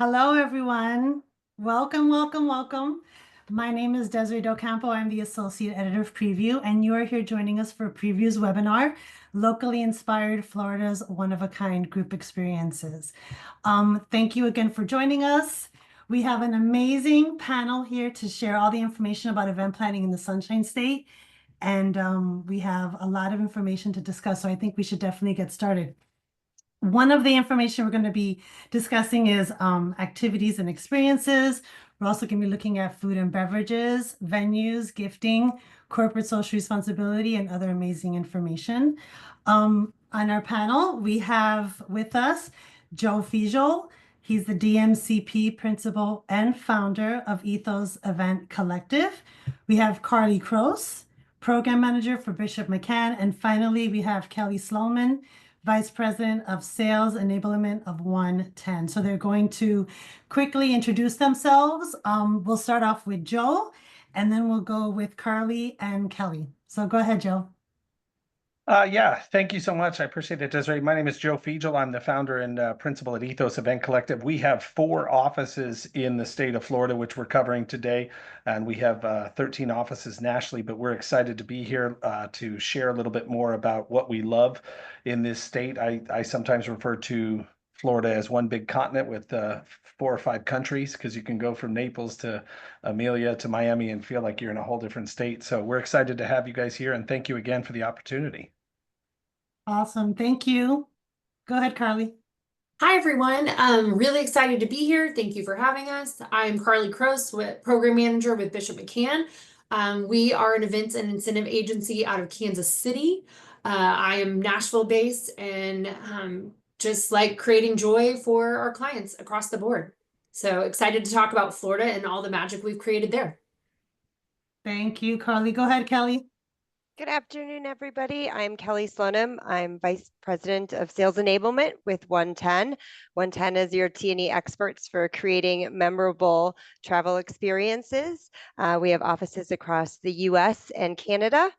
Hello, everyone. Welcome, welcome, welcome. My name is Desiree Docampo. I'm the Associate Editor of Prevue, and you are here joining us for Prevue's webinar, Locally Inspired Florida's One-of-a-Kind Group Experiences. Thank you again for joining us. We have an amazing panel here to share all the information about event planning in the Sunshine State, and we have a lot of information to discuss, so I think we should definitely get started. One of the information we're going to be discussing is activities and experiences. We're also going to be looking at food and beverages, venues, gifting, corporate social responsibility, and other amazing information. On our panel, we have with us Joe Fiegel. He's the DMCP principal and founder of Ethos Event Collective. We have Carly Kroos, program manager for Bishop McCann. And finally, we have Kelly Sloman, Vice President of Sales Enablement of 110. So they're going to quickly introduce themselves. We'll start off with Joe, and then we'll go with Carly and Kelly. So go ahead, Joe. Yeah, thank you so much. I appreciate it, Desiree. My name is Joe Fiegel. I'm the founder and principal at Ethos Event Collective. We have 4 offices in the state of Florida, which we're covering today, and we have 13 offices nationally, but we're excited to be here to share a little bit more about what we love in this state. I sometimes refer to Florida as one big continent with 4 or 5 countries, because you can go from Naples to Amelia to Miami and feel like you're in a whole different state. So we're excited to have you guys here, and thank you again for the opportunity. Awesome. Thank you. Go ahead, Carly. Hi, everyone. I'm really excited to be here. Thank you for having us. I'm Carly Kroos, Program Manager with Bishop McCann. We are an events and incentive agency out of Kansas City. I am Nashville-based and just like creating joy for our clients across the board. So excited to talk about Florida and all the magic we've created there. Thank you, Carly. Go ahead, Kelly. Good afternoon, everybody. I'm Kelly Slonim. I'm Vice President of Sales Enablement with 110. 110 is your T&E experts for creating memorable travel experiences. We have offices across the US and Canada,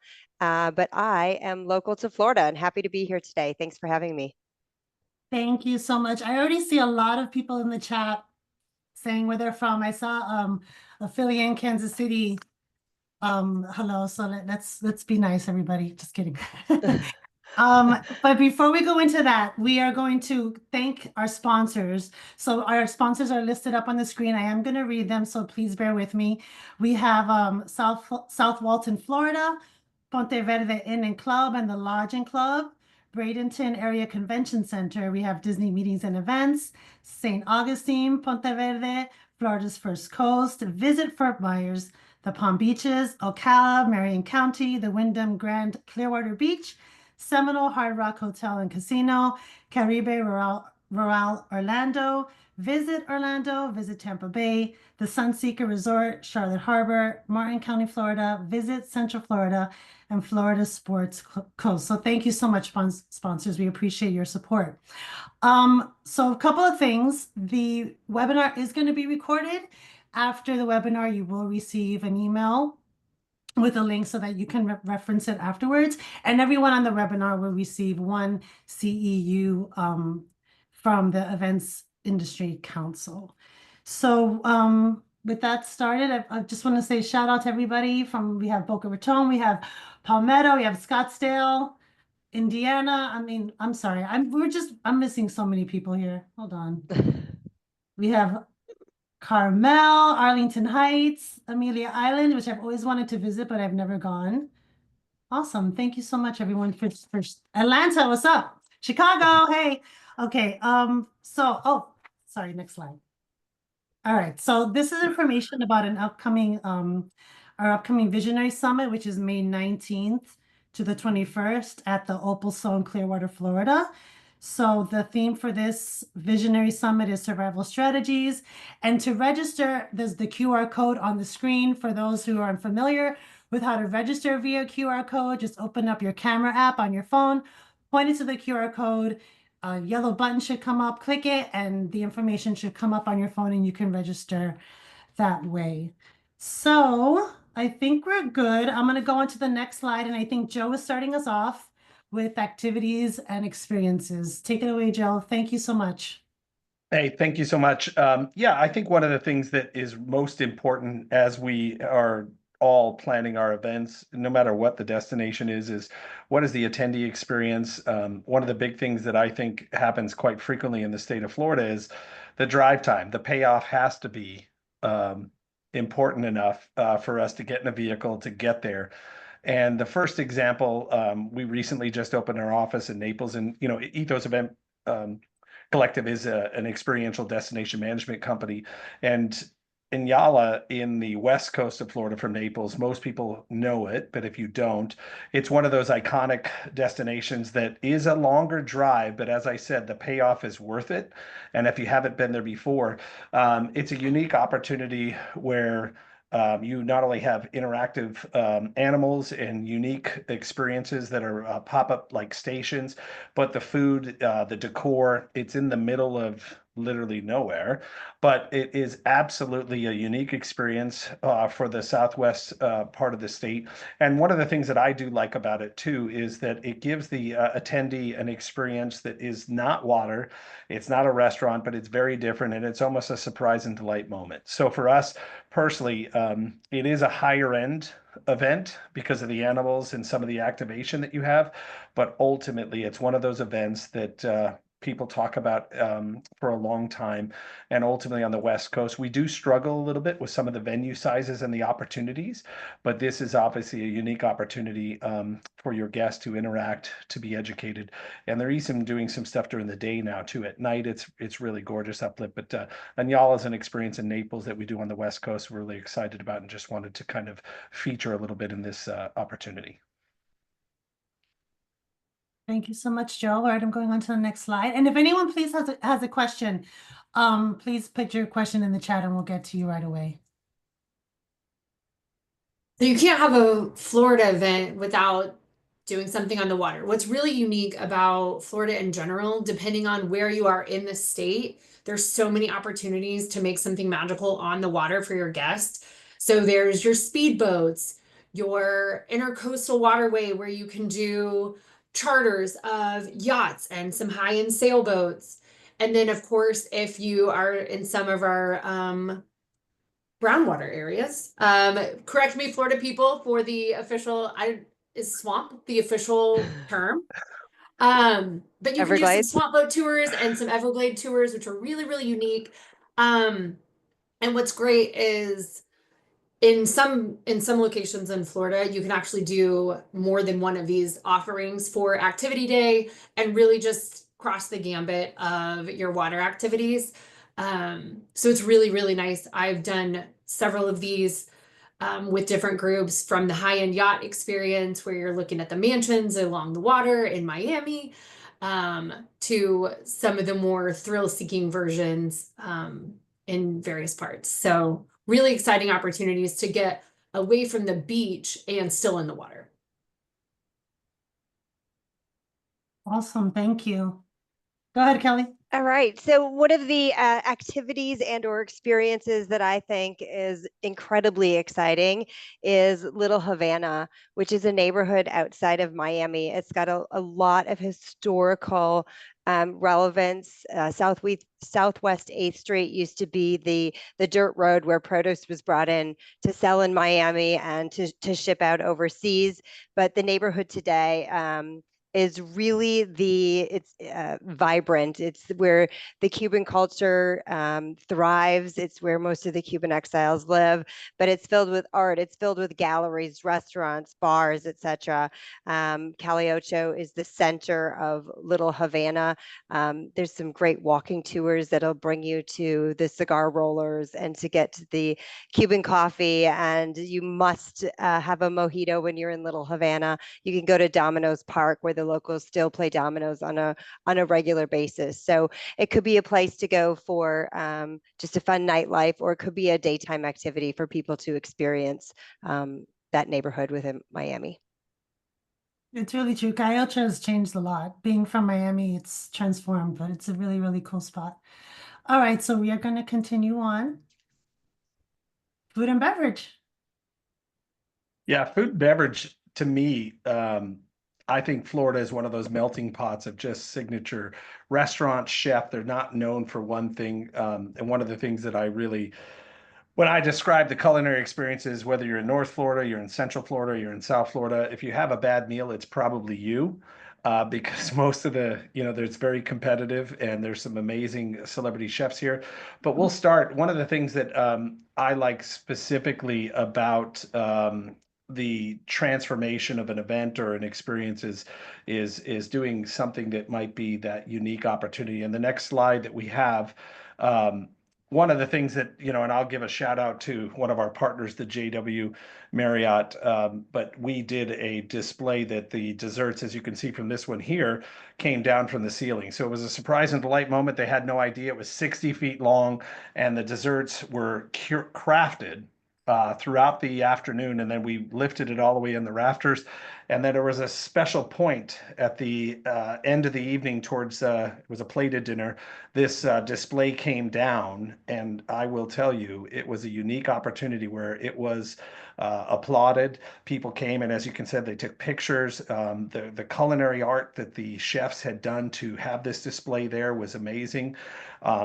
but I am local to Florida and happy to be here today. Thanks for having me. Thank you so much. I already see a lot of people in the chat saying where they're from. I saw Ophelia in Kansas City. Hello. So let's be nice, everybody. Just kidding. But before we go into that, we are going to thank our sponsors. So our sponsors are listed up on the screen. I am going to read them, so please bear with me. We have South Walton, Florida, Ponte Verde Inn and Club and the Lodge and Club, Bradenton Area Convention Center. We have Disney Meetings and Events, St. Augustine, Ponte Verde, Florida's First Coast, Visit Fort Myers, the Palm Beaches, Ocala, Marion County, the Wyndham Grand Clearwater Beach, Seminole Hard Rock Hotel and Casino, Caribe Rural Orlando, Visit Orlando, Visit Tampa Bay, the Sunseeker Resort, Charlotte Harbor, Martin County, Florida, Visit Central Florida, and Florida Sports Coast. So thank you so much, sponsors. We appreciate your support. So a couple of things. The webinar is going to be recorded. After the webinar, you will receive an email with a link so that you can reference it afterwards. And everyone on the webinar will receive one CEU from the Events Industry Council. So with that started, I just want to say shout out to everybody we have Boca Raton, we have Palmetto, we have Scottsdale, Indiana. I mean, I'm sorry, I'm missing so many people here. Hold on. We have Carmel, Arlington Heights, Amelia Island, which I've always wanted to visit, but I've never gone. Awesome. Thank you so much, everyone, for Atlanta. What's up? Chicago. Hey. Okay. Sorry, next slide. All right. So this is information about an upcoming our upcoming Visionary Summit, which is May 19th to the 21st at the Opal Zone, Clearwater, Florida. So the theme for this Visionary Summit is survival strategies. And to register, there's the QR code on the screen. For those who are unfamiliar with how to register via QR code, just open up your camera app on your phone, point it to the QR code, a yellow button should come up, click it, and the information should come up on your phone and you can register that way. So I think we're good. I'm going to go on to the next slide, and I think Joe is starting us off with activities and experiences. Take it away, Joe. Thank you so much. Hey, thank you so much. Yeah, I think one of the things that is most important as we are all planning our events, no matter what the destination is what is the attendee experience? One of the big things that I think happens quite frequently in the state of Florida is the drive time. The payoff has to be important enough for us to get in a vehicle to get there. And the first example, we recently just opened our office in Naples, and Ethos Event Collective is an experiential destination management company, and Inyala in the west coast of Florida from Naples, most people know it, but if you don't, it's one of those iconic destinations that is a longer drive, but as I said, the payoff is worth it. And if you haven't been there before, it's a unique opportunity where you not only have interactive animals and unique experiences that are pop-up like stations, but the food, the decor, it's in the middle of literally nowhere, but it is absolutely a unique experience for the southwest part of the state. And one of the things that I do like about it too is that it gives the attendee an experience that is not water, it's not a restaurant, but it's very different, and it's almost a surprise and delight moment. So for us personally, it is a higher end event because of the animals and some of the activation that you have, but ultimately it's one of those events that people talk about for a long time. And ultimately on the West Coast, we do struggle a little bit with some of the venue sizes and the opportunities, but this is obviously a unique opportunity for your guests to interact, to be educated. And they're even doing some stuff during the day now too. At night, it's really gorgeous uplit. But Anyala is an experience in Naples that we do on the West Coast. We're really excited about and just wanted to kind of feature a little bit in this opportunity. Thank you so much, Joe. All right, I'm going on to the next slide. And if anyone please has a question, please put your question in the chat and we'll get to you right away. So you can't have a Florida event without doing something on the water. What's really unique about Florida in general, depending on where you are in the state, there's so many opportunities to make something magical on the water for your guests. So there's your speedboats, your intercoastal waterway where you can do charters of yachts and some high-end sailboats. And then, of course, if you are in some of our groundwater areas. Correct me, Florida people, for the official, is swamp the official term? But you can do some Everglades. swamp boat tours and some Everglade tours, which are really, really unique. And what's great is in some locations in Florida, you can actually do more than one of these offerings for activity day and really just cross the gambit of your water activities. So it's really, really nice. I've done several of these with different groups, from the high-end yacht experience where you're looking at the mansions along the water in Miami, to some of the more thrill-seeking versions in various parts. So really exciting opportunities to get away from the beach and still in the water. Awesome, thank you. Go ahead, Kelly. All right. So one of the activities and or experiences that I think is incredibly exciting is Little Havana, which is a neighborhood outside of Miami. It's got a lot of historical relevance. Southwest 8th Street used to be the dirt road where produce was brought in to sell in Miami and to ship out overseas. But the neighborhood today is really it's vibrant. It's where the Cuban culture thrives. It's where most of the Cuban exiles live, but it's filled with art. It's filled with galleries, restaurants, bars, etc. Calle Ocho is the center of Little Havana. There's some great walking tours that'll bring you to the cigar rollers and to get to the Cuban coffee, and you must have a mojito when you're in Little Havana. You can go to Domino's Park, where the locals still play dominoes on a regular basis. So it could be a place to go for just a fun nightlife, or it could be a daytime activity for people to experience that neighborhood within Miami. It's really true. Calle Ocho has changed a lot. Being from Miami, it's transformed, but it's a really, really cool spot. All right, so we are going to continue on. Food and beverage. Yeah, food and beverage to me, I think Florida is one of those melting pots of just signature restaurant chef. They're not known for one thing. And one of the things that I really, when I describe the culinary experiences, whether you're in North Florida, you're in Central Florida, you're in South Florida, if you have a bad meal, it's probably you. Because most of the, there's very competitive and there's some amazing celebrity chefs here. But we'll start. One of the things that I like specifically about the transformation of an event or an experience is doing something that might be that unique opportunity. And the next slide that we have, one of the things that, and I'll give a shout out to one of our partners, the JW Marriott, but we did a display that the desserts, as you can see from this one here, came down from the ceiling. So it was a surprise and delight moment. They had no idea. It was 60 feet long, and the desserts were crafted throughout the afternoon, and then we lifted it all the way in the rafters. And then there was a special point at the end of the evening towards, it was a plated dinner. This display came down, and I will tell you, it was a unique opportunity where it was applauded. People came, and as you can see, they took pictures. The culinary art that the chefs had done to have this display there was amazing.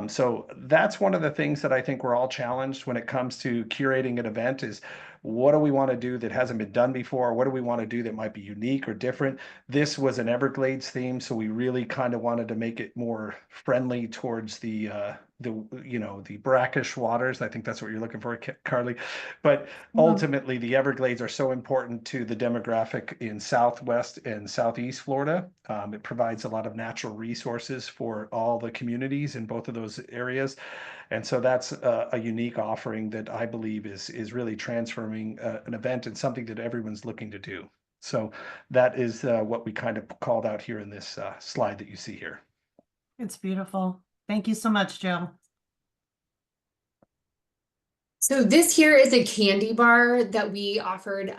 So that's one of the things that I think we're all challenged when it comes to curating an event is, what do we want to do that hasn't been done before? What do we want to do that might be unique or different? This was an Everglades theme, so we really kind of wanted to make it more friendly towards the brackish waters. I think that's what you're looking for, Carly. But ultimately, the Everglades are so important to the demographic in Southwest and Southeast Florida. It provides a lot of natural resources for all the communities in both of those areas. And so that's a unique offering that I believe is really transforming an event and something that everyone's looking to do. So that is what we kind of called out here in this slide that you see here. It's beautiful. Thank you so much, Joe. So this here is a candy bar that we offered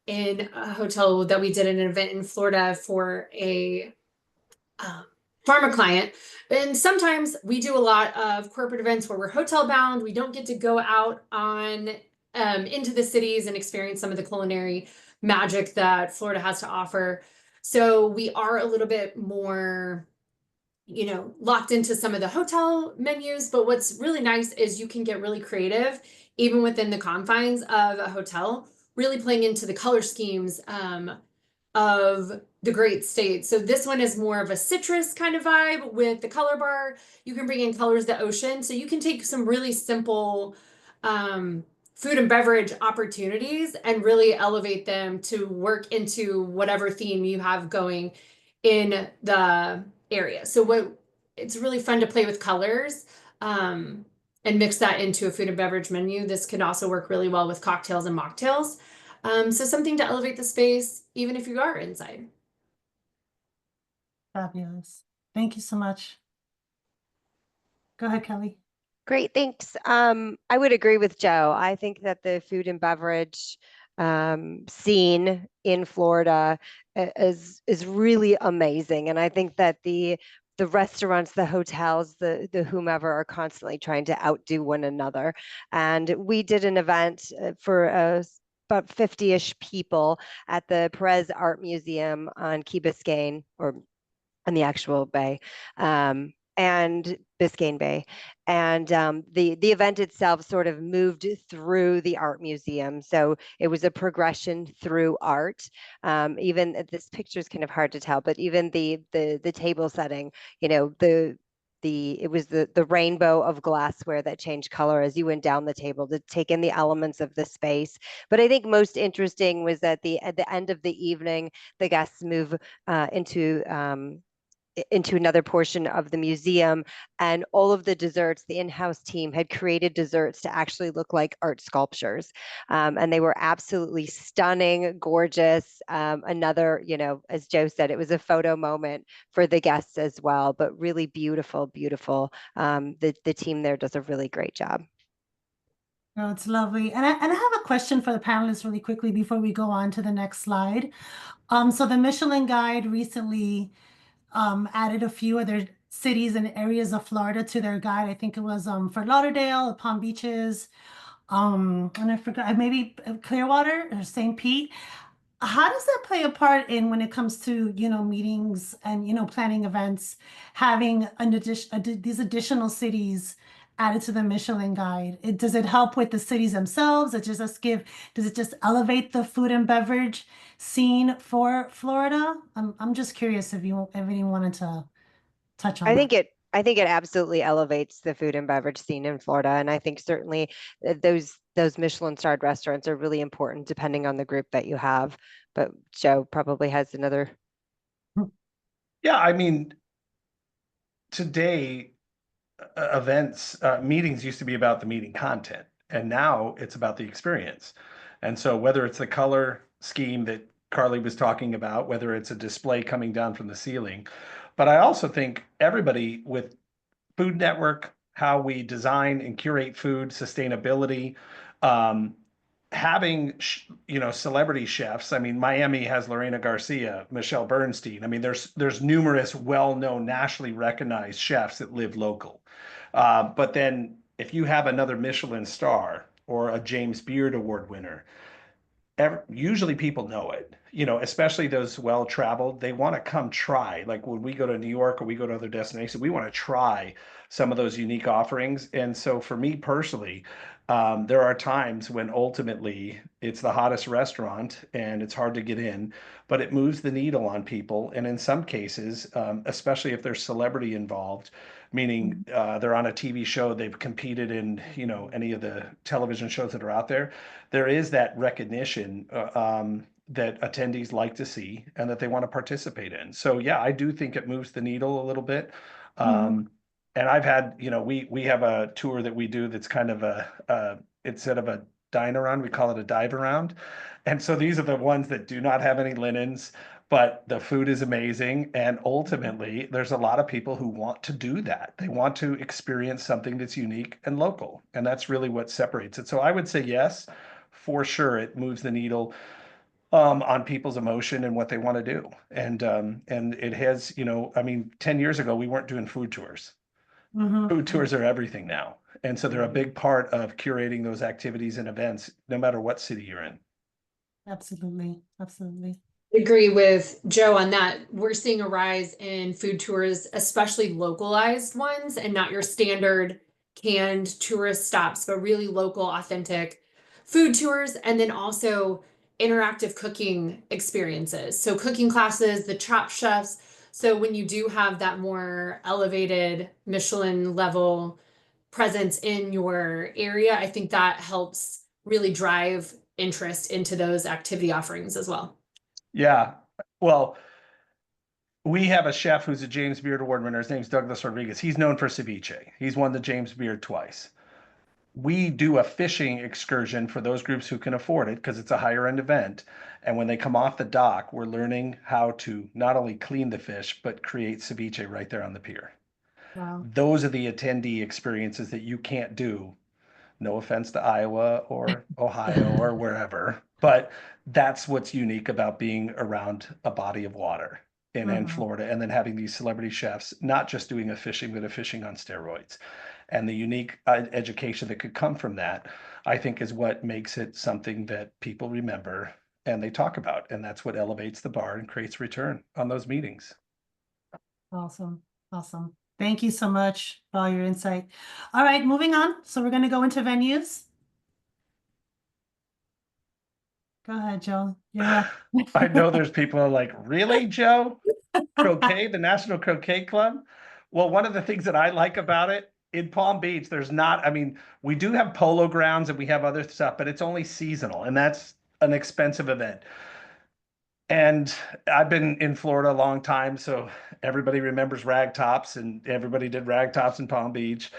in a hotel that we did an event in Florida for a pharma client. And sometimes we do a lot of corporate events where we're hotel bound. We don't get to go out on into the cities and experience some of the culinary magic that Florida has to offer. So we are a little bit more, locked into some of the hotel menus. But what's really nice is you can get really creative, even within the confines of a hotel, really playing into the color schemes of the great state. So this one is more of a citrus kind of vibe with the color bar. You can bring in colors of the ocean. So you can take some really simple food and beverage opportunities and really elevate them to work into whatever theme you have going in the area. So it's really fun to play with colors and mix that into a food and beverage menu. This could also work really well with cocktails and mocktails. So something to elevate the space, even if you are inside. Fabulous. Thank you so much. Go ahead, Kelly. Great, thanks. I would agree with Joe. I think that the food and beverage scene in Florida is really amazing, and I think that the restaurants, the hotels, the whomever are constantly trying to outdo one another. And we did an event for about 50-ish people at the Perez Art Museum on Key Biscayne, or on the actual bay, and Biscayne Bay. And the event itself sort of moved through the art museum. So it was a progression through art. Even this picture is kind of hard to tell, but even the table setting, it was the rainbow of glassware that changed color as you went down the table to take in the elements of the space. But I think most interesting was that at the end of the evening, the guests move into another portion of the museum, and all of the desserts, the in-house team had created desserts to actually look like art sculptures. And they were absolutely stunning, gorgeous. Another, as Joe said, it was a photo moment for the guests as well, but really beautiful, beautiful. The team there does a really great job. Oh, it's lovely. And I have a question for the panelists really quickly before we go on to the next slide. So the Michelin Guide recently added a few other cities and areas of Florida to their guide. I think it was Fort Lauderdale, Palm Beaches, and I forgot, maybe Clearwater or St. Pete. how does that play a part in when it comes to, meetings and, planning events, having these additional cities added to the Michelin Guide? Does it help with the cities themselves? Does it just elevate the food and beverage scene for Florida? I'm just curious if anyone wanted to touch on that. I think it absolutely elevates the food and beverage scene in Florida. And I think certainly those Michelin starred restaurants are really important depending on the group that you have. But Joe probably has another. Yeah, I mean, today events, meetings used to be about the meeting content, and now it's about the experience. And so whether it's the color scheme that Carly was talking about, whether it's a display coming down from the ceiling, but I also think everybody with Food Network, how we design and curate food, sustainability, um, having celebrity chefs. I mean, Miami has Lorena Garcia, Michelle Bernstein. I mean, there's numerous well-known, nationally recognized chefs that live local. But then if you have another Michelin star or a James Beard Award winner, usually people know it, especially those well-traveled, they want to come try. Like when we go to New York or we go to other destinations, we want to try some of those unique offerings. And so for me personally, there are times when ultimately it's the hottest restaurant and it's hard to get in, but it moves the needle on people. And in some cases, especially if there's celebrity involved, meaning they're on a TV show, they've competed in, any of the television shows that are out there, there is that recognition that attendees like to see and that they want to participate in. So yeah, I do think it moves the needle a little bit. Mhm. And I've had, we have a tour that we do that's kind of instead of a dine around, we call it a dive around. And so these are the ones that do not have any linens, but the food is amazing. And ultimately, there's a lot of people who want to do that. They want to experience something that's unique and local. And that's really what separates it. So I would say yes, for sure, it moves the needle on people's emotion and what they want to do. And it has, I mean, 10 years ago, we weren't doing food tours. Mhm. Food tours are everything now. And so they're a big part of curating those activities and events, no matter what city you're in. Absolutely. Absolutely. Agree with Joe on that. We're seeing a rise in food tours, especially localized ones and not your standard canned tourist stops, but really local, authentic food tours. And then also interactive cooking experiences. So cooking classes, the chop chefs. So when you do have that more elevated Michelin level presence in your area, I think that helps really drive interest into those activity offerings as well. Yeah. Well, we have a chef who's a James Beard Award winner. His name's Douglas Rodriguez. He's known for ceviche. He's won the James Beard twice. We do a fishing excursion for those groups who can afford it because it's a higher end event. And when they come off the dock, we're learning how to not only clean the fish, but create ceviche right there on the pier. Wow. Those are the attendee experiences that you can't do. No offense to Iowa or Ohio or wherever, but that's what's unique about being around a body of water in Mhm. Florida, and then having these celebrity chefs not just doing a fishing, but a fishing on steroids. And the unique education that could come from that, I think, is what makes it something that people remember and they talk about. And that's what elevates the bar and creates return on those meetings. Awesome. Awesome. Thank you so much for all your insight. All right, moving on. So we're going to go into venues. Go ahead, Joe. You're up. I know there's people who are like, really, Joe? Croquet, the National Croquet Club? Well, one of the things that I like about it in Palm Beach, there's not, I mean, we do have polo grounds and we have other stuff, but it's only seasonal, and that's an expensive event. And I've been in Florida a long time, so everybody remembers rag tops, and everybody did rag tops in Palm Beach.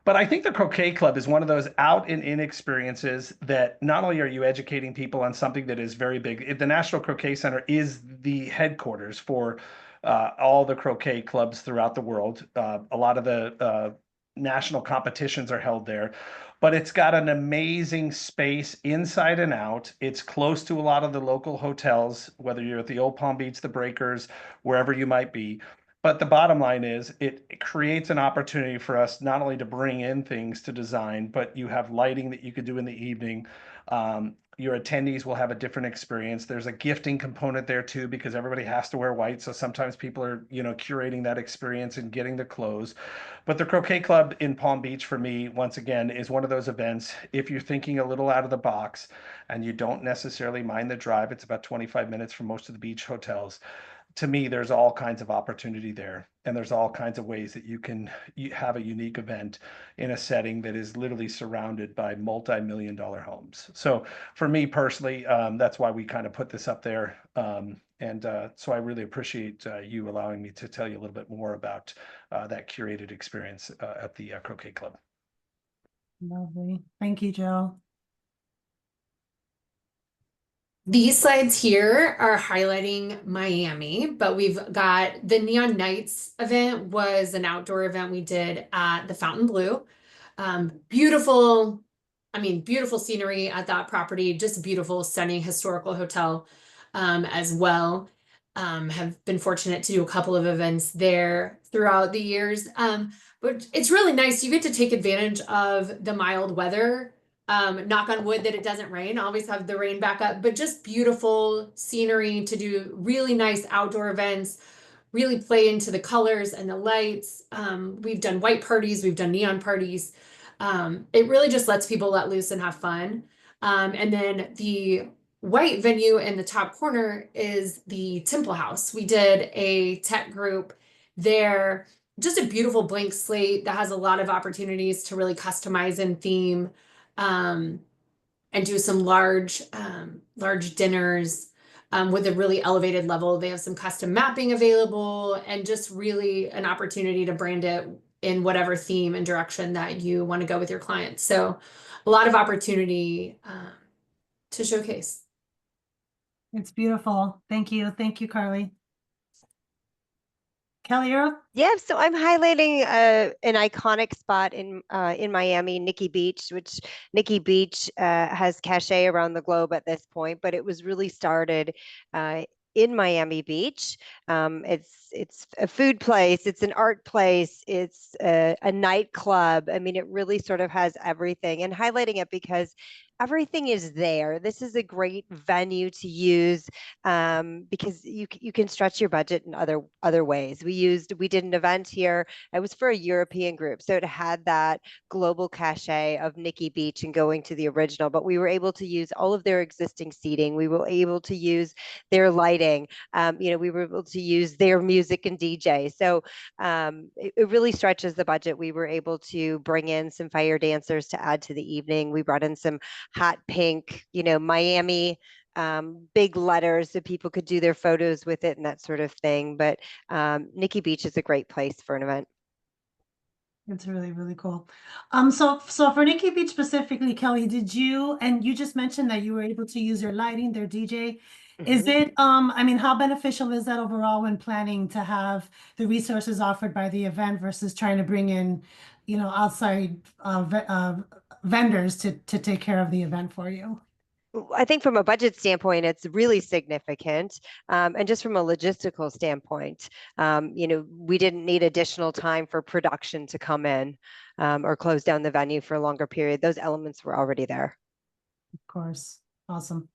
But I think the Croquet Club is one of those out and in experiences that not only are you educating people on something that is very big, the National Croquet Center is the headquarters for all the croquet clubs throughout the world. A lot of the national competitions are held there, but it's got an amazing space inside and out. It's close to a lot of the local hotels, whether you're at the Old Palm Beach, the Breakers, wherever you might be. But the bottom line is it creates an opportunity for us not only to bring in things to design, but you have lighting that you could do in the evening. Your attendees will have a different experience. There's a gifting component there too, because everybody has to wear white. So sometimes people are, curating that experience and getting the clothes. But the Croquet Club in Palm Beach for me, once again, is one of those events. If you're thinking a little out of the box and you don't necessarily mind the drive, it's about 25 minutes from most of the beach hotels. To me, there's all kinds of opportunity there, and there's all kinds of ways that you have a unique event in a setting that is literally surrounded by multi-million-dollar homes. So for me personally, that's why we kind of put this up there. So I really appreciate you allowing me to tell you a little bit more about that curated experience at the Croquet Club. Lovely. Thank you, Joe. These slides here are highlighting Miami, but we've got the Neon Nights event was an outdoor event we did at the Fountain Blue. Beautiful, beautiful scenery at that property, just beautiful, stunning historical hotel as well. Have been fortunate to do a couple of events there throughout the years. But it's really nice. You get to take advantage of the mild weather. Knock on wood that it doesn't rain, always have the rain back up, but just beautiful scenery to do really nice outdoor events, really play into the colors and the lights. We've done white parties, we've done neon parties. It really just lets people let loose and have fun. And then the white venue in the top corner is the Temple House. We did a tech group there, just a beautiful blank slate that has a lot of opportunities to really customize and theme, and do some large dinners with a really elevated level. They have some custom mapping available and just really an opportunity to brand it in whatever theme and direction that you want to go with your clients. So a lot of opportunity to showcase. It's beautiful. Thank you. Thank you, Carly. Kelly, you're up. Yeah, so I'm highlighting an iconic spot in Miami, Nikki Beach, which Nikki Beach has cachet around the globe at this point, but it was really started in Miami Beach. It's a food place, it's an art place, it's a nightclub. I mean, it really sort of has everything, and highlighting it because everything is there. This is a great venue to use because you can stretch your budget in other ways. We did an event here. It was for a European group, so it had that global cachet of Nikki Beach and going to the original. But we were able to use all of their existing seating. We were able to use their lighting. We were able to use their music and DJ. So it really stretches the budget. We were able to bring in some fire dancers to add to the evening. We brought in some hot pink, Miami big letters so people could do their photos with it and that sort of thing. But Nikki Beach is a great place for an event. It's really, really cool. So for Nikki Beach specifically, Kelly, and you just mentioned that you were able to use their lighting, their DJ. Is it, how beneficial is that overall when planning to have the resources offered by the event versus trying to bring in, outside vendors to take care of the event for you? I think from a budget standpoint, it's really significant. And just from a logistical standpoint, we didn't need additional time for production to come in or close down the venue for a longer period. Those elements were already there. Of course. Awesome.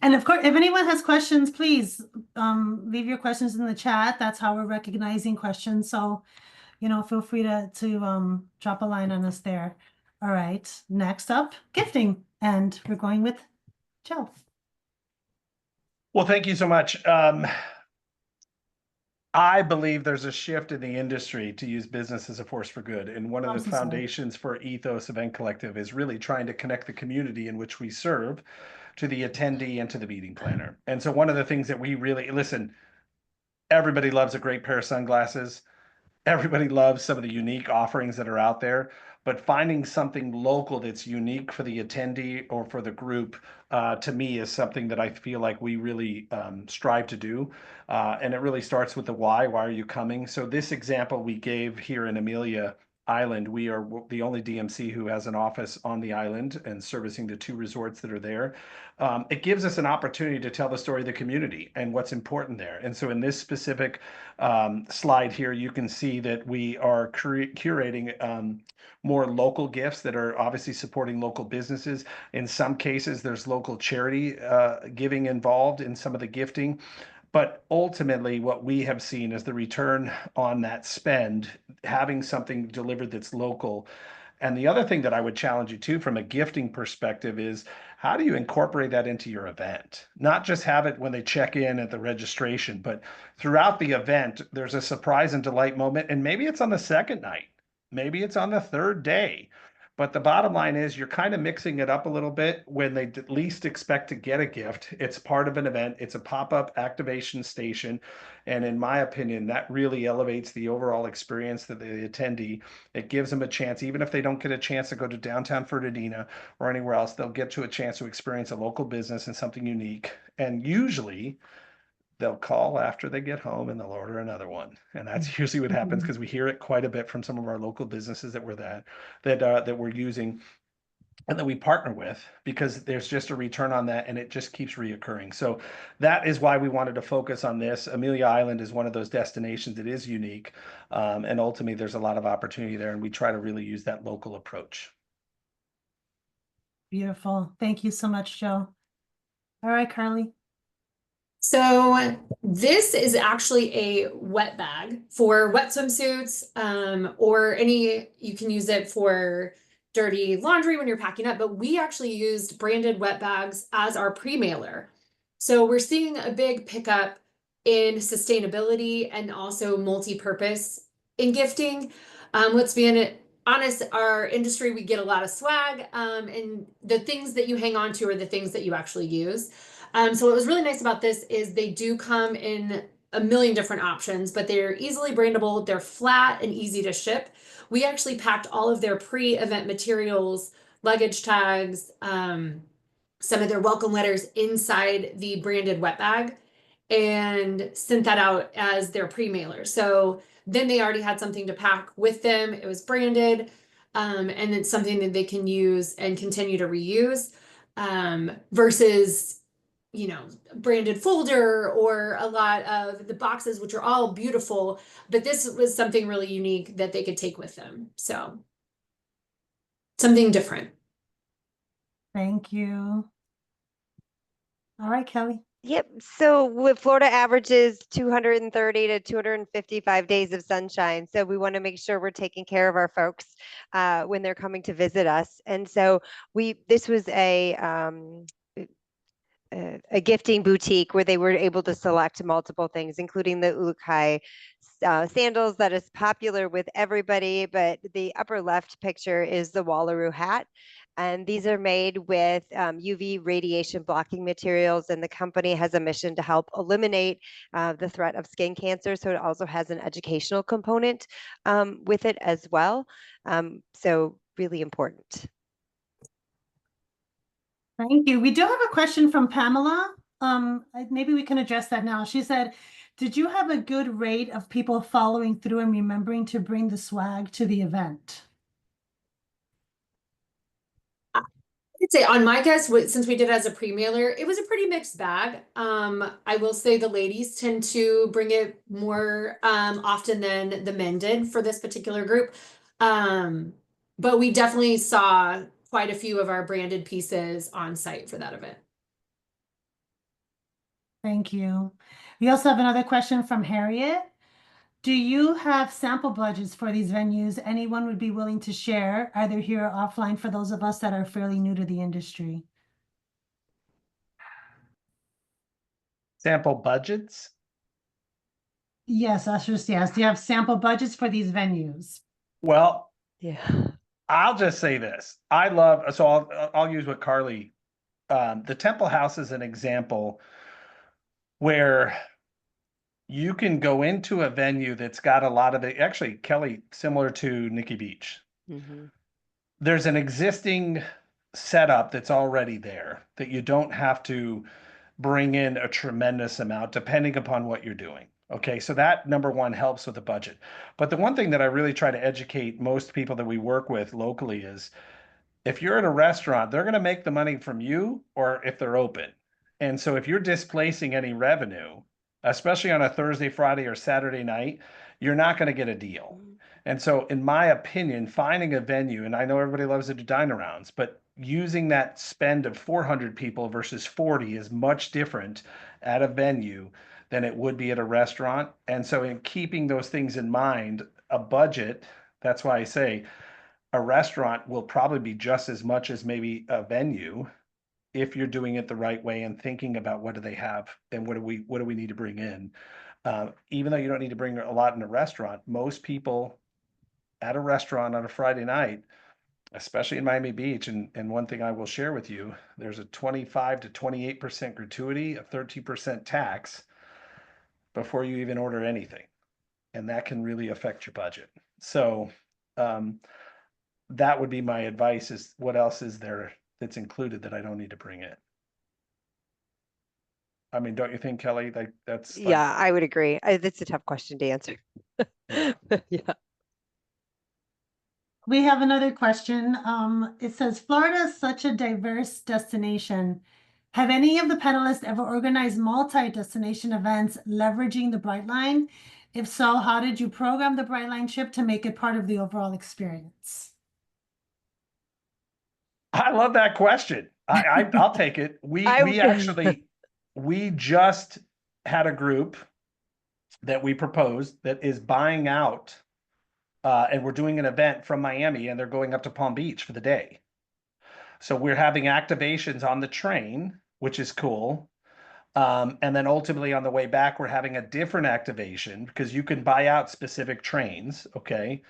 And of course, if anyone has questions, please leave your questions in the chat. That's how we're recognizing questions. So, feel free to drop a line on us there. All right. Next up, gifting. And we're going with Joe. Well, thank you so much. I believe there's a shift in the industry to use business as a force for good. And one of the foundations for Ethos Event Collective is really trying to connect the community in which we serve to the attendee and to the meeting planner. And so one of the things that we really listen, everybody loves a great pair of sunglasses. Everybody loves some of the unique offerings that are out there, but finding something local that's unique for the attendee or for the group, to me, is something that I feel like we really strive to do. And it really starts with the why. Why are you coming? So this example we gave here in Amelia island. We are the only DMC who has an office on the island and servicing the 2 resorts that are there. It gives us an opportunity to tell the story of the community and what's important there. And so in this specific slide here, you can see that we are curating more local gifts that are obviously supporting local businesses. In some cases, there's local charity giving involved in some of the gifting. But ultimately, what we have seen is the return on that spend, having something delivered that's local. And the other thing that I would challenge you to from a gifting perspective is how do you incorporate that into your event? Not just have it when they check in at the registration, but throughout the event, there's a surprise and delight moment. And maybe it's on the second night, maybe it's on the third day. But the bottom line is you're kind of mixing it up a little bit when they least expect to get a gift. It's part of an event. It's a pop-up activation station. And in my opinion, that really elevates the overall experience to the attendee. It gives them a chance, even if they don't get a chance to go to downtown Fernandina or anywhere else, they'll get to a chance to experience a local business and something unique. And usually they'll call after they get home and they'll order another one. And that's usually what happens because we hear it quite a bit from some of our local businesses that that we're using and that we partner with, because there's just a return on that and it just keeps reoccurring. So that is why we wanted to focus on this. Amelia Island is one of those destinations that is unique. And ultimately there's a lot of opportunity there, and we try to really use that local approach. Beautiful. Thank you so much, Joe. All right, Carly. So this is actually a wet bag for wet swimsuits, or you can use it for dirty laundry when you're packing up, but we actually used branded wet bags as our pre-mailer. So we're seeing a big pickup in sustainability and also multi-purpose in gifting. Let's be honest, our industry, we get a lot of swag, and the things that you hang on to are the things that you actually use. So what was really nice about this is they do come in a million different options, but they're easily brandable, they're flat and easy to ship. We actually packed all of their pre-event materials, luggage tags, some of their welcome letters inside the branded wet bag and sent that out as their pre-mailer. So then they already had something to pack with them. It was branded, and it's something that they can use and continue to reuse, versus branded folder or a lot of the boxes, which are all beautiful, but this was something really unique that they could take with them. So something different. Thank you. All right, Kelly. Yep. So with Florida averages 230 to 255 days of sunshine. So we want to make sure we're taking care of our folks when they're coming to visit us. And so this was a gifting boutique where they were able to select multiple things, including the Ulukai sandals that is popular with everybody. But the upper left picture is the Wallaroo hat. And these are made with UV radiation blocking materials. And the company has a mission to help eliminate the threat of skin cancer. So it also has an educational component with it as well. So really important. Thank you. We do have a question from Pamela. Maybe we can address that now. She said, did you have a good rate of people following through and remembering to bring the swag to the event? I'd say on my guess, since we did it as a pre-mailer, it was a pretty mixed bag. I will say the ladies tend to bring it more often than the men did for this particular group. But we definitely saw quite a few of our branded pieces on site for that event. Thank you. We also have another question from Harriet. Do you have sample budgets for these venues anyone would be willing to share, either here or offline, for those of us that are fairly new to the industry? Sample budgets? Yes, that's just yes. Do you have sample budgets for these venues? Well, yeah. I'll just say this. I'll use what Carly, the Temple House is an example where you can go into a venue that's got a lot of it. Actually, Kelly, similar to Nikki Beach. Mm-hmm. There's an existing setup that's already there that you don't have to bring in a tremendous amount depending upon what you're doing. Okay, so that number one helps with the budget. But the one thing that I really try to educate most people that we work with locally is if you're at a restaurant, they're going to make the money from you or if they're open. And so if you're displacing any revenue, especially on a Thursday, Friday, or Saturday night, you're not going to get a deal. And so, in my opinion, finding a venue, and I know everybody loves to do dine arounds, but using that spend of 400 people versus 40 is much different at a venue than it would be at a restaurant. And so, in keeping those things in mind, a budget, that's why I say a restaurant will probably be just as much as maybe a venue if you're doing it the right way and thinking about what do they have and what do we need to bring in. Even though you don't need to bring a lot in a restaurant, most people at a restaurant on a Friday night, especially in Miami Beach, and one thing I will share with you, there's a 25 to 28% gratuity, a 13% tax before you even order anything. And that can really affect your budget. So that would be my advice is what else is there that's included that I don't need to bring in? I mean, don't you think, Kelly? Like that's like, Yeah, I would agree. That's a tough question to answer. Yeah. Yeah. We have another question. It says, Florida is such a diverse destination. Have any of the panelists ever organized multi-destination events leveraging the Brightline? If so, how did you program the Brightline trip to make it part of the overall experience? I love that question. I'll take it. We just had a group that we proposed that is buying out and we're doing an event from Miami and they're going up to Palm Beach for the day. So we're having activations on the train, which is cool. And then ultimately on the way back, we're having a different activation because you can buy out specific trains. Okay.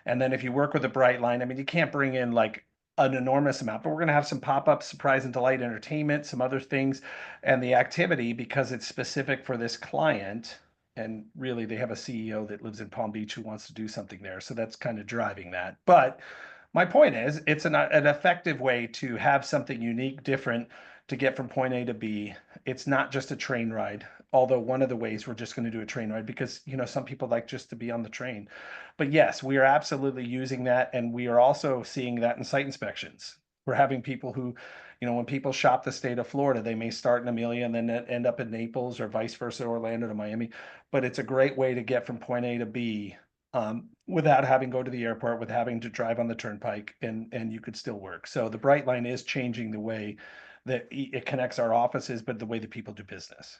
And then if you work with a Brightline, I mean, you can't bring in like an enormous amount, but we're going to have some pop-up surprise and delight entertainment, some other things, and the activity because it's specific for this client. And really, they have a CEO that lives in Palm Beach who wants to do something there. So that's kind of driving that. But my point is, it's an effective way to have something unique, different to get from point A to B. It's not just a train ride, although one of the ways we're just going to do a train ride because, you know, some people like just to be on the train. But yes, we are absolutely using that. And we are also seeing that in site inspections. We're having people who, you know, when people shop the state of Florida, they may start in Amelia and then end up in Naples or vice versa, Orlando to Miami. But it's a great way to get from point A to B without having to go to the airport, with having to drive on the turnpike, and you could still work. So the Brightline is changing the way that it connects our offices, but the way that people do business.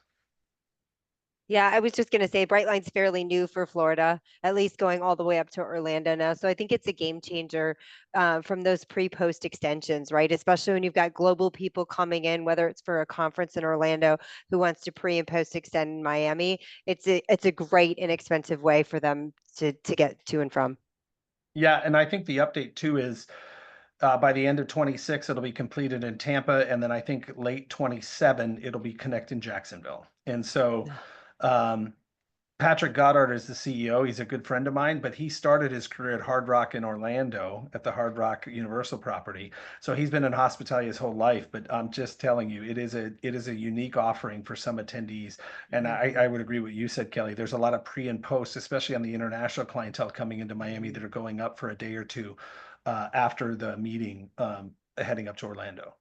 Yeah, I was just going to say Brightline's fairly new for Florida, at least going all the way up to Orlando now. So I think it's a game changer from those pre-post extensions, right? Especially when you've got global people coming in, whether it's for a conference in Orlando who wants to pre and post extend in Miami. It's a great inexpensive way for them to get to and from. Yeah, and I think the update too is by the end of 26, it'll be completed in Tampa, and then I think late 27, it'll be connecting Jacksonville. And so Patrick Goddard is the CEO. He's a good friend of mine, but he started his career at Hard Rock in Orlando at the Hard Rock Universal property. So he's been in hospitality his whole life. But I'm just telling you, it is a unique offering for some attendees. And I would agree with what you said, Kelly. There's a lot of pre and post, especially on the international clientele coming into Miami that are going up for a day or two after the meeting, heading up to Orlando.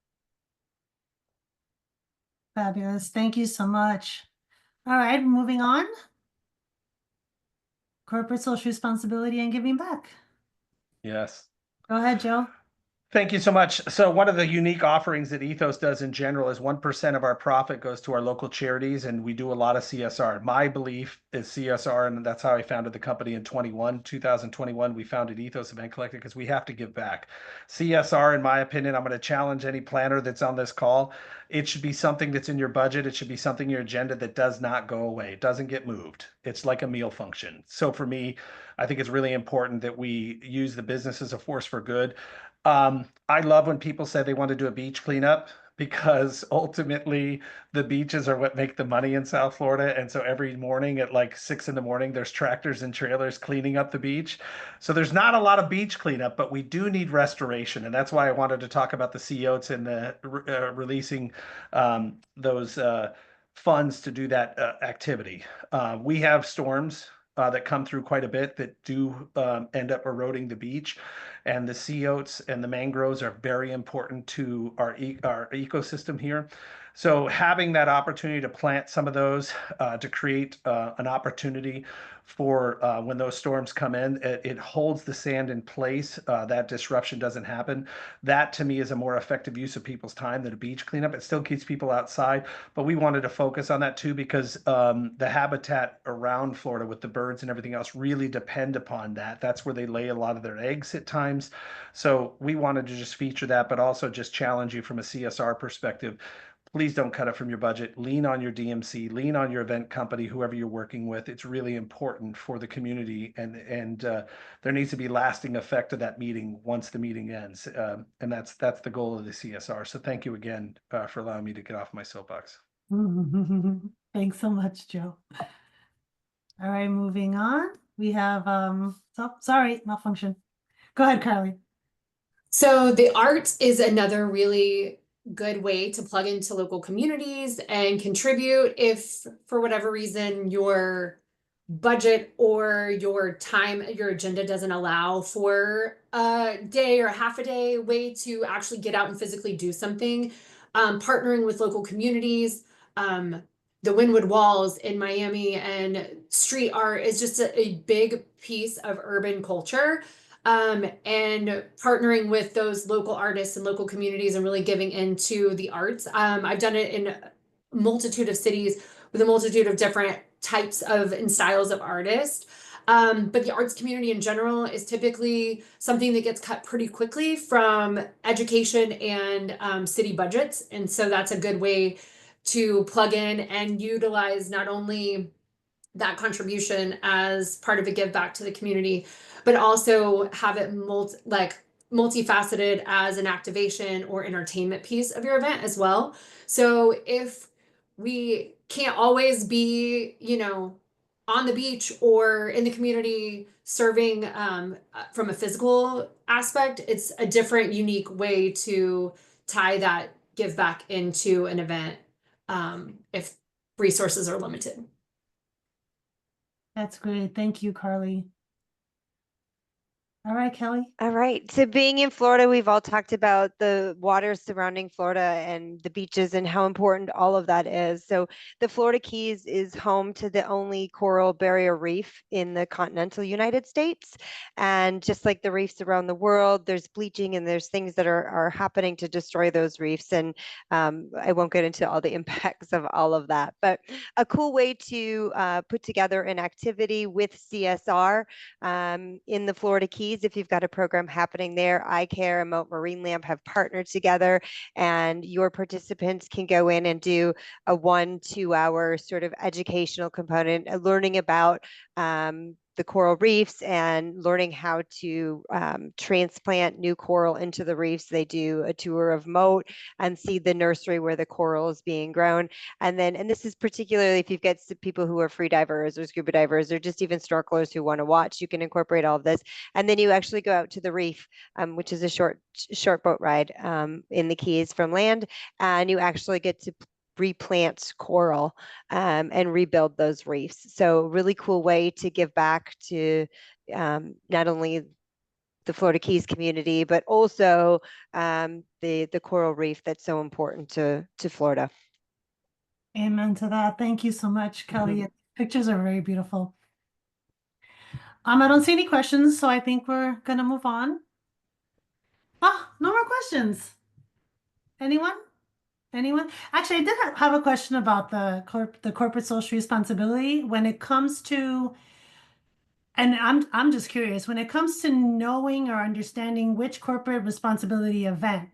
Fabulous. Thank you so much. All right, moving on. Corporate social responsibility and giving back. Yes. Go ahead, Joe. Thank you so much. So one of the unique offerings that Ethos does in general is 1% of our profit goes to our local charities, and we do a lot of CSR. My belief is CSR, and that's how I founded the company in 2021. We founded Ethos Event Collective because we have to give back. CSR, in my opinion, I'm going to challenge any planner that's on this call. It should be something that's in your budget. It should be something in your agenda that does not go away. It doesn't get moved. It's like a meal function. So for me, I think it's really important that we use the business as a force for good. I love when people say they want to do a beach cleanup because ultimately the beaches are what make the money in South Florida. And so every morning at like 6 in the morning, there's tractors and trailers cleaning up the beach. So there's not a lot of beach cleanup, but we do need restoration. And that's why I wanted to talk about the COs and the releasing those funds to do that activity. We have storms that come through quite a bit that do end up eroding the beach, and the sea oats and the mangroves are very important to our ecosystem here. So having that opportunity to plant some of those to create an opportunity for when those storms come in, it holds the sand in place. That disruption doesn't happen. That to me is a more effective use of people's time than a beach cleanup. It still keeps people outside, but we wanted to focus on that too because the habitat around Florida with the birds and everything else really depend upon that. That's where they lay a lot of their eggs at times. So we wanted to just feature that, but also just challenge you from a CSR perspective. Please don't cut it from your budget. Lean on your DMC, lean on your event company, whoever you're working with. It's really important for the community, and there needs to be lasting effect of that meeting once the meeting ends, and that's the goal of the CSR. So thank you again for allowing me to get off my soapbox. Thanks so much, Joe. All right, moving on. We have sorry, malfunction. Go ahead, Carly. So the arts is another really good way to plug into local communities and contribute if for whatever reason your budget or your time, your agenda doesn't allow for a day or half a day way to actually get out and physically do something. Partnering with local communities, the Wynwood Walls in Miami and street art is just a big piece of urban culture. And partnering with those local artists and local communities and really giving into the arts. I've done it in a multitude of cities with a multitude of different types of and styles of artists. But the arts community in general is typically something that gets cut pretty quickly from education and city budgets. And so that's a good way to plug in and utilize not only that contribution as part of a give back to the community, but also have it multifaceted as an activation or entertainment piece of your event as well. So if we can't always be, on the beach or in the community serving from a physical aspect, it's a different, unique way to tie that give back into an event if resources are limited. That's great. Thank you, Carly. All right, Kelly. All right. So being in Florida, we've all talked about the water surrounding Florida and the beaches and how important all of that is. So the Florida Keys is home to the only coral barrier reef in the continental United States. And just like the reefs around the world, there's bleaching and there's things that are happening to destroy those reefs. And I won't get into all the impacts of all of that, but a cool way to put together an activity with CSR in the Florida Keys. If you've got a program happening there, iCare and Moat Marine Lamp have partnered together, and your participants can go in and do a 1-2 hour sort of educational component, learning about the coral reefs and learning how to transplant new coral into the reefs. They do a tour of Moat and see the nursery where the coral is being grown. And this is particularly if you've got people who are free divers or scuba divers or just even snorkelers who want to watch, you can incorporate all of this. And then you actually go out to the reef, which is a short boat ride in the Keys from land, and you actually get to replant coral and rebuild those reefs. So really cool way to give back to not only the Florida Keys community, but also the coral reef that's so important to Florida. Amen to that. Thank you so much, Kelly. Pictures are very beautiful. I don't see any questions, so I think we're gonna move on. No more questions. Anyone? Actually, I did have a question about the corporate social responsibility when it comes to, and I'm just curious, when it comes to knowing or understanding which corporate responsibility event,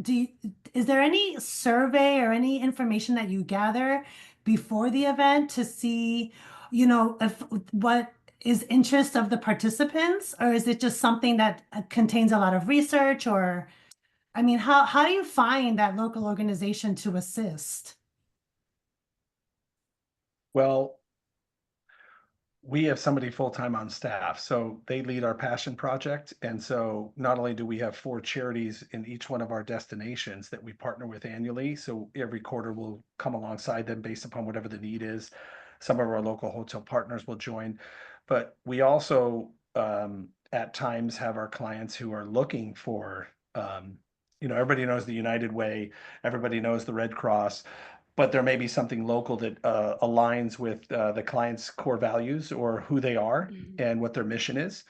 is there any survey or any information that you gather before the event to see, if what is interest of the participants, or is it just something that contains a lot of research? Or how do you find that local organization to assist? Well, we have somebody full-time on staff, so they lead our passion project. And so not only do we have 4 charities in each one of our destinations that we partner with annually, so every quarter we'll come alongside them based upon whatever the need is. Some of our local hotel partners will join, but we also at times have our clients who are looking for, everybody knows the United Way, everybody knows the Red Cross, but there may be something local that aligns with the client's core values or who they are and what their mission is.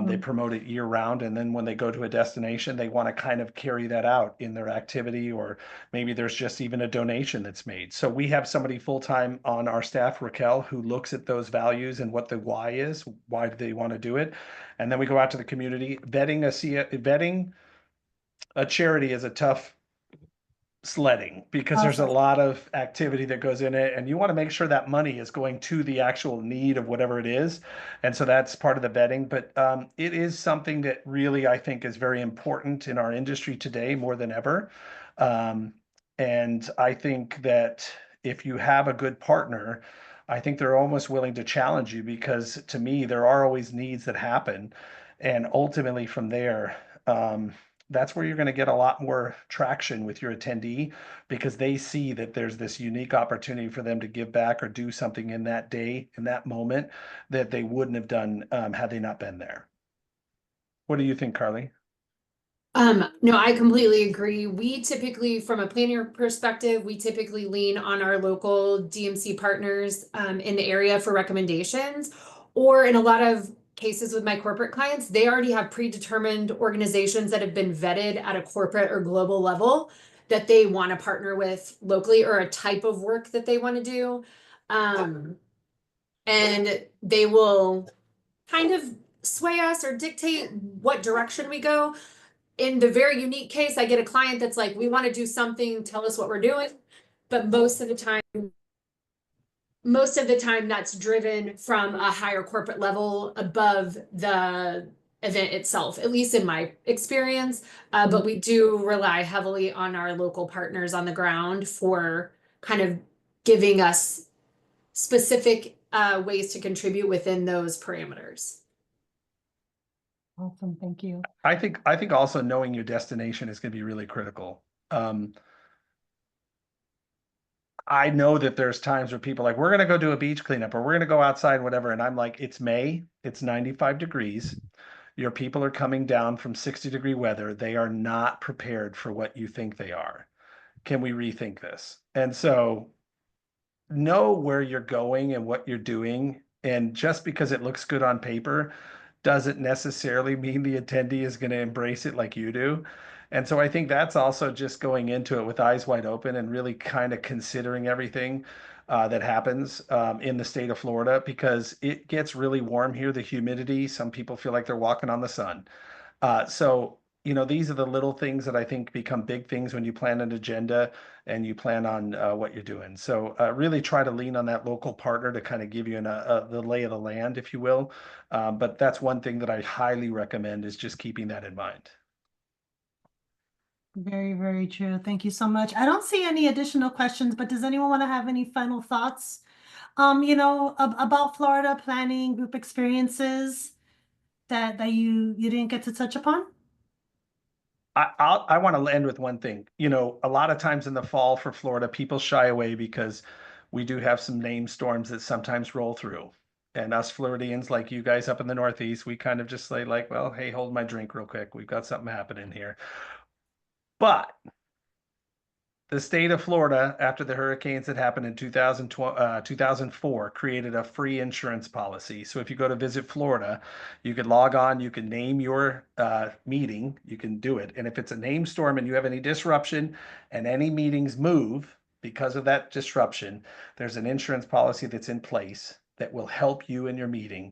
They promote it year round, and then when they go to a destination, they want to kind of carry that out in their activity, or maybe there's just even a donation that's made. So we have somebody full-time on our staff, Raquel, who looks at those values and what the why is. Why do they want to do it? And then we go out to the community. Vetting a charity is a tough sledding because there's a Awesome. lot of activity that goes in it, and you want to make sure that money is going to the actual need of whatever it is. And so that's part of the vetting, but it is something that really I think is very important in our industry today more than ever. And I think that if you have a good partner, I think they're almost willing to challenge you, because to me there are always needs that happen, and ultimately from there, that's where you're going to get a lot more traction with your attendee, because they see that there's this unique opportunity for them to give back or do something in that day, in that moment, that they wouldn't have done had they not been there. What do you think, Carly? No, I completely agree. We typically, from a planning perspective, we typically lean on our local DMC partners in the area for recommendations. Or in a lot of cases with my corporate clients, they already have predetermined organizations that have been vetted at a corporate or global level that they want to partner with locally, or a type of work that they want to do. And they will kind of sway us or dictate what direction we go. In the very unique case, I get a client that's like, we want to do something, tell us what we're doing. But most of the time that's driven from a higher corporate level above the event itself, at least in my experience. But we do rely heavily on our local partners on the ground for kind of giving us specific ways to contribute within those parameters. Awesome, thank you. I think also knowing your destination is going to be really critical. I know that there's times where people are like, we're going to go do a beach cleanup, or we're going to go outside, whatever. And I'm like, it's May, it's 95 degrees. Your people are coming down from 60-degree weather. They are not prepared for what you think they are. Can we rethink this? And so know where you're going and what you're doing. And just because it looks good on paper doesn't necessarily mean the attendee is going to embrace it like you do. And so I think that's also just going into it with eyes wide open and really kind of considering everything that happens in the state of Florida, because it gets really warm here, the humidity. Some people feel like they're walking on the sun. So, these are the little things that I think become big things when you plan an agenda and you plan on what you're doing. So really try to lean on that local partner to kind of give you the lay of the land, if you will. But that's one thing that I highly recommend, is just keeping that in mind. Very, very true. Thank you so much. I don't see any additional questions, but does anyone want to have any final thoughts? About Florida planning group experiences that you didn't get to touch upon? I want to end with one thing. A lot of times in the fall for Florida, people shy away because we do have some name storms that sometimes roll through. And us Floridians, like you guys up in the Northeast, we kind of just say like, well, hey, hold my drink real quick. We've got something happening here. But the state of Florida, after the hurricanes that happened in 2004, created a free insurance policy. So if you go to Visit Florida, you can log on, you can name your meeting, you can do it. And if it's a name storm and you have any disruption and any meetings move because of that disruption, there's an insurance policy that's in place that will help you in your meeting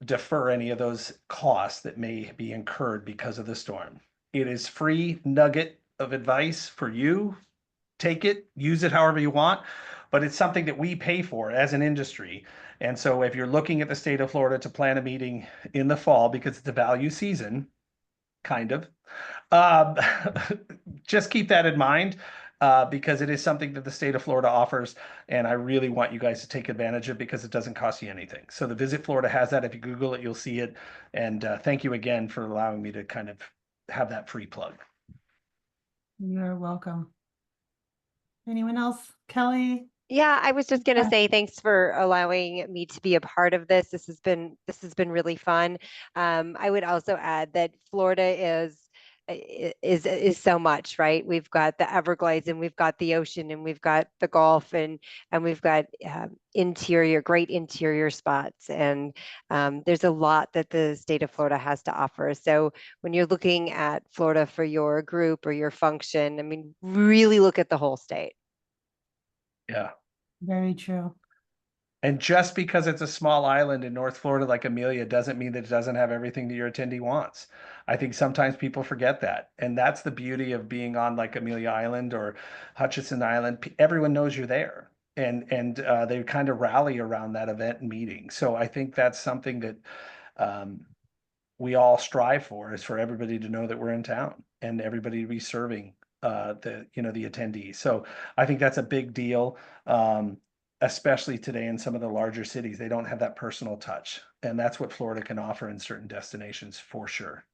defer any of those costs that may be incurred because of the storm. It is free nugget of advice for you. Take it, use it however you want, but it's something that we pay for as an industry. And so if you're looking at the state of Florida to plan a meeting in the fall, because it's the value season, kind of, just keep that in mind. because it is something that the state of Florida offers. And I really want you guys to take advantage of it because it doesn't cost you anything. So the Visit Florida has that. If you Google it, you'll see it. And thank you again for allowing me to kind of have that free plug. You're welcome. Anyone else? Kelly? Yeah, I was just going to Yeah. say thanks for allowing me to be a part of this. This has been really fun. I would also add that Florida is so much, right? We've got the Everglades, and we've got the ocean, and we've got the Gulf, and we've got great interior spots, and there's a lot that the state of Florida has to offer. So when you're looking at Florida for your group or your function, I mean, really look at the whole state. Yeah. Very true. And just because it's a small island in North Florida like Amelia doesn't mean that it doesn't have everything that your attendee wants. I think sometimes people forget that. And that's the beauty of being on like Amelia Island or Hutchinson Island. Everyone knows you're there. And they kind of rally around that event and meeting. So I think that's something that we all strive for, is for everybody to know that we're in town and everybody to be serving the attendees. So I think that's a big deal. Especially today in some of the larger cities, they don't have that personal touch. And that's what Florida can offer in certain destinations for sure.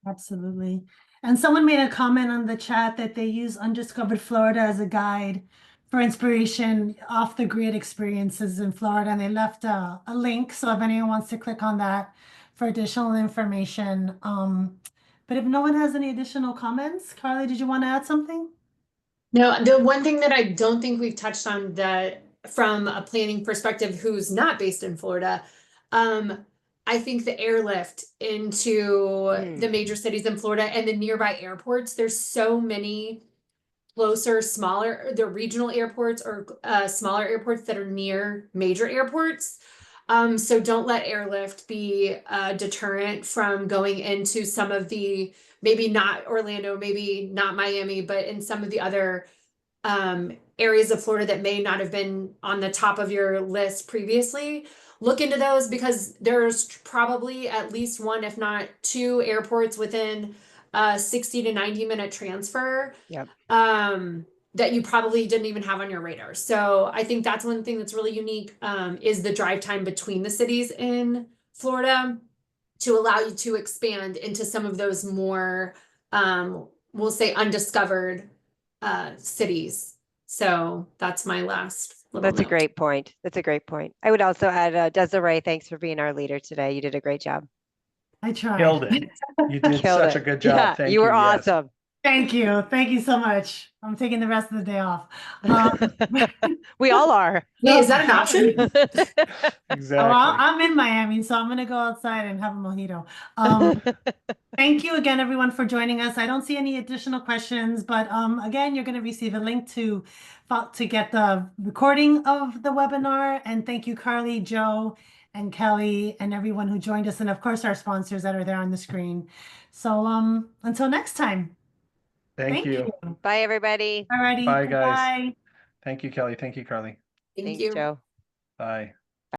Absolutely. And someone made a comment on the chat that they use Undiscovered Florida as a guide for inspiration off the grid experiences in Florida. And they left a link. So if anyone wants to click on that for additional information. But if no one has any additional comments, Carly, did you want to add something? No, the one thing that I don't think we've touched on that from a planning perspective who's not based in Florida, I think the airlift into the major cities in Florida and the nearby airports, there's so many closer, smaller, the regional airports or smaller airports that are near major airports. So don't let airlift be a deterrent from going into some of the, maybe not Orlando, maybe not Miami, but in some of the other areas of Florida that may not have been on the top of your list previously. Look into those because there's probably at least one, if not two airports within 60 to 90-minute transfer. Yep. That you probably didn't even have on your radar. So I think that's one thing that's really unique, is the drive time between the cities in Florida to allow you to expand into some of those more, we'll say undiscovered cities. So that's my last little That's a note. great point. That's a great point. I would also add, Desiree, thanks for being our leader today. You did a great job. I tried. Killed it. You did Killed such it. a good job. Yeah, Thank you were you. Yes. awesome. Thank you. Thank you so much. I'm taking the rest of the day off. We all are. Wait, is that an option? Exactly. Oh, I'm in Miami, so I'm going to go outside and have a mojito. Thank you again, everyone, for joining us. I don't see any additional questions, but again, you're going to receive a link to get the recording of the webinar. And thank you, Carly, Joe, and Kelly, and everyone who joined us, and of course, our sponsors that are there on the screen. So until next time. Thank you. Bye, everybody. Alrighty. Bye, guys. Bye. Thank you, Kelly. Thank you, Carly. Thank Thanks, you. Joe. Bye.